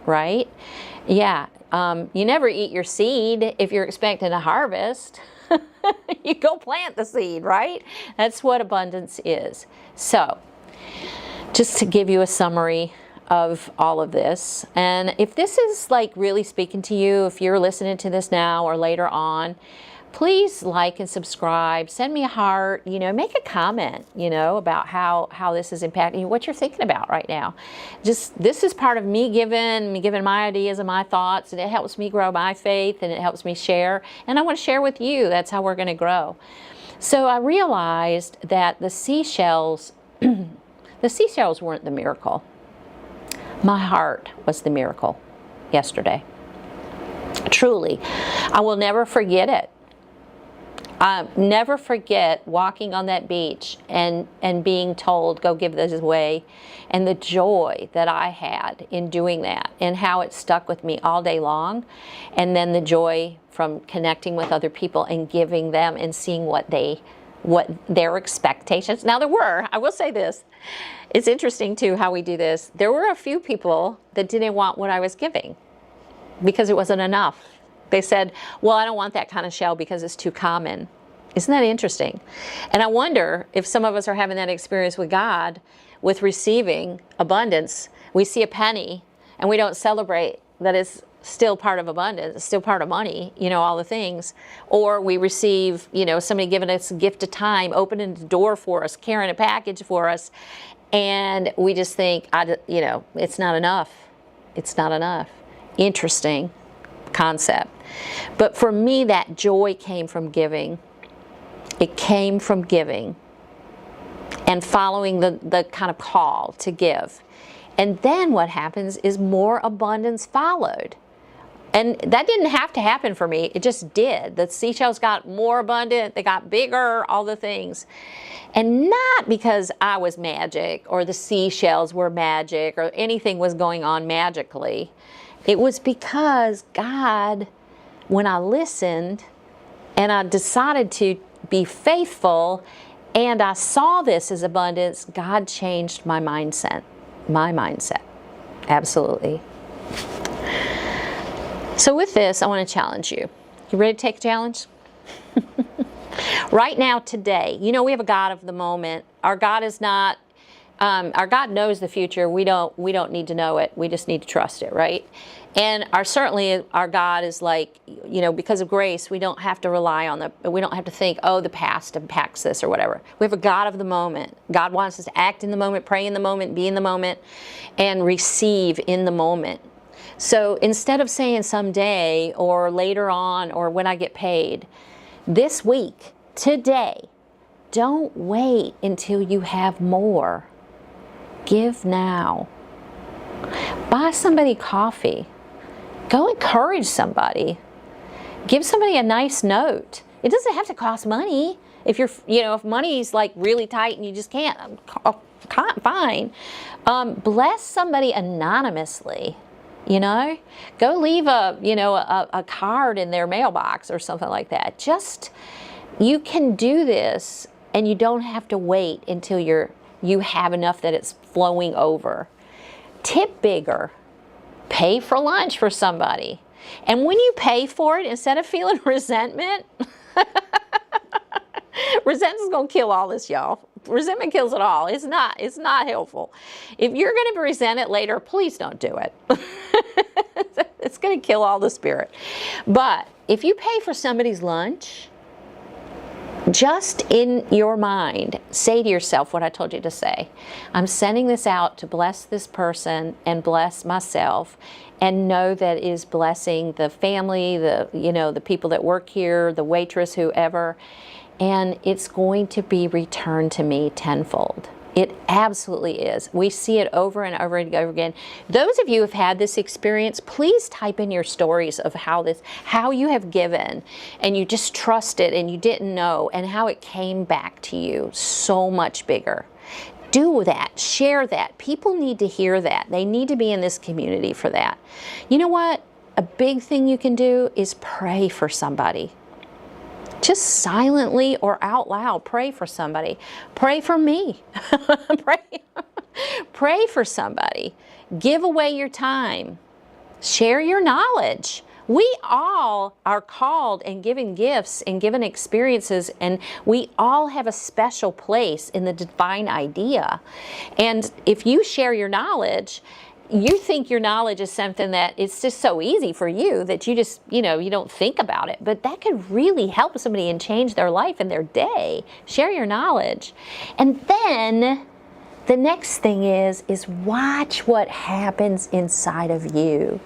right? Yeah, you never eat your seed if you're expecting a harvest. You go plant the seed, right? That's what abundance is. So, just to give you a summary of all of this, and if this is like really speaking to you, if you're listening to this now or later on, please like and subscribe, send me a heart, you know, make a comment, you know, about how this is impacting you, what you're thinking about right now. Just, this is part of me giving my ideas and my thoughts, and it helps me grow my faith, and it helps me share, and I want to share with you. That's how we're going to grow. So I realized that the seashells, the seashells weren't the miracle. My heart was the miracle yesterday. Truly, I will never forget it. Never forget walking on that beach and being told, go give this away, and the joy that I had in doing that, and how it stuck with me all day long, and then the joy from connecting with other people and giving them and seeing what their expectations. Now there were, I will say this, it's interesting too how we do this. There were a few people that didn't want what I was giving because it wasn't enough. They said, well, I don't want that kind of shell because it's too common. Isn't that interesting? And I wonder if some of us are having that experience with God, with receiving abundance. We see a penny and we don't celebrate that it's still part of abundance, it's still part of money, you know, all the things. Or we receive, you know, somebody giving us a gift of time, opening the door for us, carrying a package for us, and we just think, you know, it's not enough. It's not enough. Interesting concept. But for me, that joy came from giving. It came from giving and following the kind of call to give. And then what happens is more abundance followed. And that didn't have to happen for me. It just did. The seashells got more abundant. They got bigger, all the things. And not because I was magic or the seashells were magic or anything was going on magically. It was because God, when I listened and I decided to be faithful and I saw this as abundance, God changed my mindset. My mindset. Absolutely. So with this, I want to challenge you. You ready to take a challenge? Right now, today, you know, we have a God of the moment. Our God is not, our God knows the future. We don't need to know it. We just need to trust it, right? And certainly our God is like, you know, because of grace, we don't have to rely on we don't have to think, oh, the past impacts this or whatever. We have a God of the moment. God wants us to act in the moment, pray in the moment, be in the moment, and receive in the moment. So instead of saying someday or later on or when I get paid, this week, today, don't wait until you have more. Give now. Buy somebody coffee. Go encourage somebody. Give somebody a nice note. It doesn't have to cost money. If you're, you know, if money's like really tight and you just can't, fine. Bless somebody anonymously. You know, go leave a card in their mailbox or something like that. Just, you can do this and you don't have to wait until you have enough that it's flowing over. Tip bigger. Pay for lunch for somebody. And when you pay for it, instead of feeling resentment, resentment's gonna kill all this, y'all. Resentment kills it all. It's not helpful. If you're going to resent it later, please don't do it. It's going to kill all the spirit. But if you pay for somebody's lunch, just in your mind, say to yourself what I told you to say. I'm sending this out to bless this person and bless myself, and know that it is blessing the family, the people that work here, the waitress, whoever. And it's going to be returned to me tenfold. It absolutely is. We see it over and over and over again. Those of you who have had this experience, please type in your stories of how you have given and you just trusted and you didn't know, and how it came back to you so much bigger. Do that. Share that. People need to hear that. They need to be in this community for that. You know what? A big thing you can do is pray for somebody. Just silently or out loud, pray for somebody. Pray for me. Pray for somebody. Give away your time. Share your knowledge. We all are called and given gifts and given experiences, and we all have a special place in the divine idea. And if you share your knowledge, you think your knowledge is something that it's just so easy for you that you just, you don't think about it. But that could really help somebody and change their life and their day. Share your knowledge. And then the next thing is watch what happens inside of you.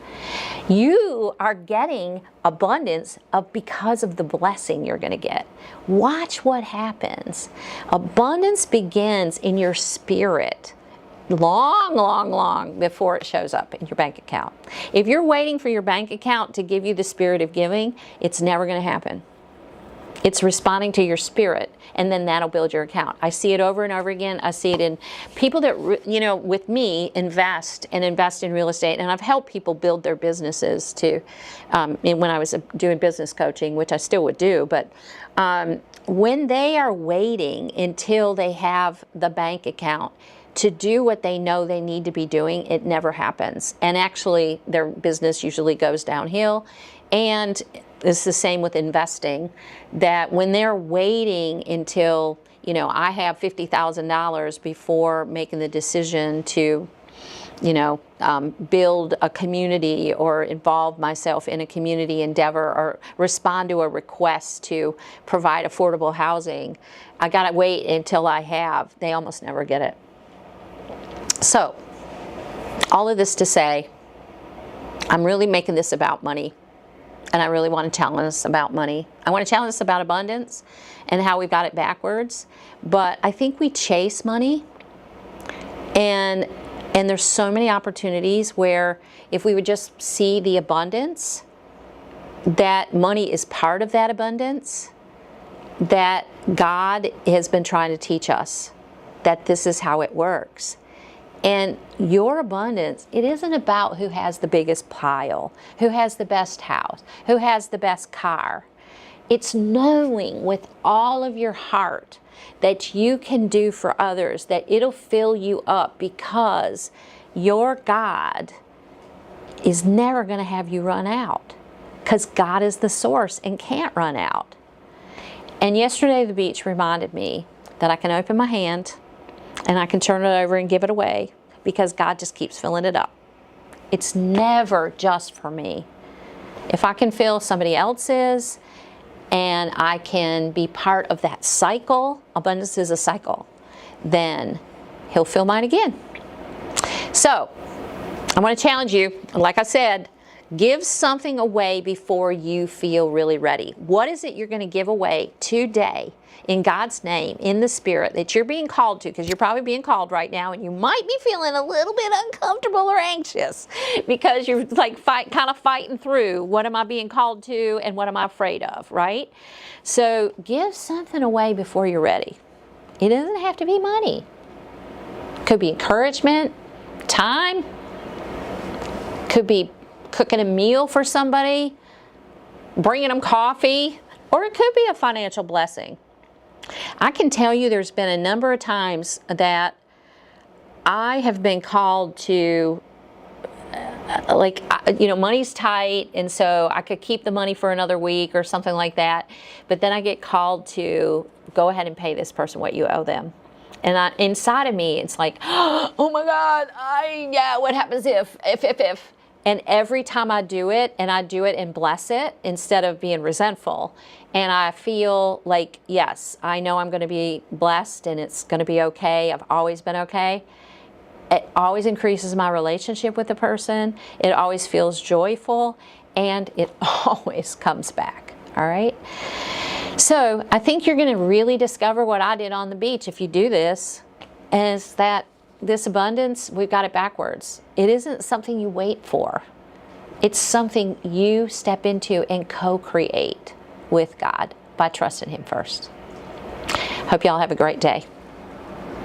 You are getting abundance because of the blessing you're going to get. Watch what happens. Abundance begins in your spirit long before it shows up in your bank account. If you're waiting for your bank account to give you the spirit of giving, it's never going to happen. It's responding to your spirit, and then that'll build your account. I see it over and over again. I see it in people that, with me, invest in real estate. And I've helped people build their businesses too, when I was doing business coaching, which I still would do. But when they are waiting until they have the bank account to do what they know they need to be doing, it never happens. And actually, their business usually goes downhill. And it's the same with investing, that when they're waiting until, I have $50,000 before making the decision to, build a community or involve myself in a community endeavor or respond to a request to provide affordable housing, I got to wait until I have. They almost never get it. So, all of this to say, I'm really making this about money. And I really want to challenge us about money. I want to challenge us about abundance and how we've got it backwards. But I think we chase money. And there's so many opportunities where if we would just see the abundance, that money is part of that abundance, that God has been trying to teach us that this is how it works. And your abundance, it isn't about who has the biggest pile, who has the best house, who has the best car. It's knowing with all of your heart that you can do for others, that it'll fill you up, because your God is never going to have you run out, because God is the source and can't run out. And yesterday the beach reminded me that I can open my hand and I can turn it over and give it away, because God just keeps filling it up. It's never just for me. If I can fill somebody else's and I can be part of that cycle, abundance is a cycle, then He'll fill mine again. So, I want to challenge you, like I said, give something away before you feel really ready. What is it you're going to give away today in God's name, in the Spirit, that you're being called to? Because you're probably being called right now, and you might be feeling a little bit uncomfortable or anxious because you're like kind of fighting through, what am I being called to and what am I afraid of, right? So give something away before you're ready. It doesn't have to be money. It could be encouragement, time, could be cooking a meal for somebody, bringing them coffee, or it could be a financial blessing. I can tell you there's been a number of times that I have been called to, money's tight, and so I could keep the money for another week or something like that, but then I get called to go ahead and pay this person what you owe them. And inside of me, it's like, oh my God, what happens if? And every time I do it, and bless it instead of being resentful, and I feel like, yes, I know I'm going to be blessed and it's going to be okay. I've always been okay. It always increases my relationship with the person. It always feels joyful, and it always comes back. All right? So I think you're going to really discover what I did on the beach if you do this, is that this abundance, we've got it backwards. It isn't something you wait for. It's something you step into and co-create with God by trusting Him first. Hope y'all have a great day.